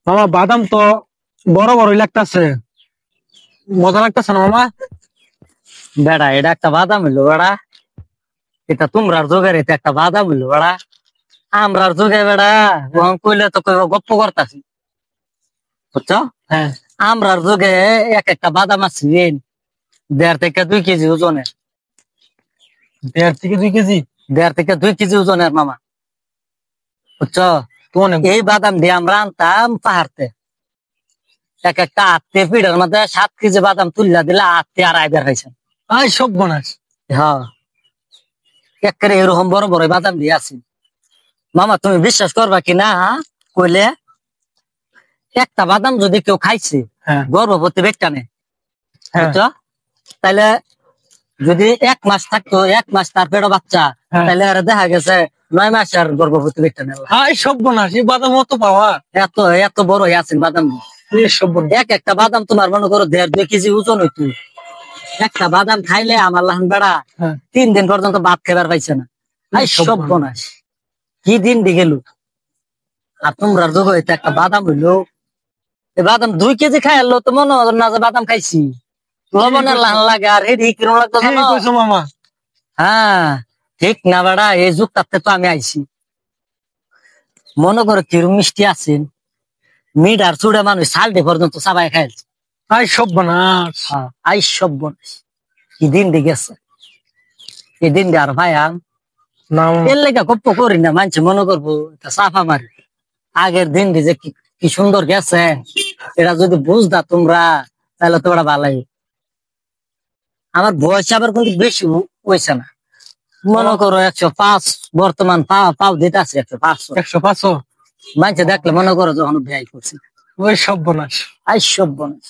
মামা বাদাম তো বড় বড় লাগতেছে, মজা লাগতেছে না মামা? বেড়া এটা একটা বাদাম হইলো বেড়া, এটা তোমরার যুগের এটা একটা বাদাম হইলো বেড়া, আমরার যুগে বেড়া ওহন কইলে তো কইব গপ্প করতাছি, বুঝছো? হ্যাঁ, আমরার যুগে এক একটা বাদাম আছে 1.5 থেকে 2 কেজি ওজনের। 1.5 থেকে 2 কেজি? 1.5 থেকে 2 কেজি ওজনের মামা, বুঝছো? তো অনেক। এই বাদাম দিয়ে আমরা আনতাম পাহাড়তে, এক একটা আত্মীয় পিঠের মধ্যে 7 কেজি বাদাম তুললা দিলে আত্মীয় আড়াই বের হয়েছে। আই সব বনাস। হ্যাঁ, একেবারে এরকম বড় বড় বাদাম দিয়ে আছি মামা, তুমি বিশ্বাস করবা কিনা কইলে, একটা বাদাম যদি কেউ খাইছে হ্যাঁ গর্ভবতী ব্যক্তি নেই, হ্যাঁ বুঝছো? তাইলে যদি 1 মাস থাকতো, 1 মাস তার পেটে বাচ্চা, হ্যাঁ। তাইলে আর দেখা গেছে 9 মাসের গর্ভবতী ব্যক্তি নেই। আই সব বনাস, এই বাদাম অত পাওয়া? এত এত বড় আছে বাদাম। এই সব বনাস। এক একটা বাদাম তোমার মনে করো 1.5-2 কেজি ওজন হইতো। একটা বাদাম খাইলে আমার লাহান বেড়া হ্যাঁ 3 দিন পর্যন্ত ভাত খাবার পাইছে না। আই সব বনাস, কি দিন দি গেল। আর তোমরা যোগ হইতে একটা বাদাম হইলো, এই বাদাম 2 কেজি খাই আনলো তো মনে হলো না যে বাদাম খাইছি। লবণের লাহান লাগে আর এটি কিরম লাগতো এই জানো? কইছো মামা? হ্যাঁ ঠিক না বেড়া, এই যুগ তাতে তো আমি আইছি। মনে করো কিরম মিষ্টি আছেন, মিট আর চুড়ে মানুষ সালটে পর্যন্ত চাবাই খাইছে। আই সব বনাস। আই সব বনাস, কি দিন দি গেছে, এই দিন দি আর ভাই না মামা। এর লেগে গপ্প করি না, মানছে মনে করবো চাপা মারি। আগের দিন যে কি সুন্দর গেছে, এটা যদি বুঝতা তোমরা তাহলে তোমরা ভালাই। আমার বয়স আবার কিন্তু বেশি হয়েছে না, মনে করো 105 বর্তমান পাও দিতে আছে 105। 105? মানছে দেখলে মনে করো যখন ব্যয় করছি। ওই সব বনাস। আই সব বনাস।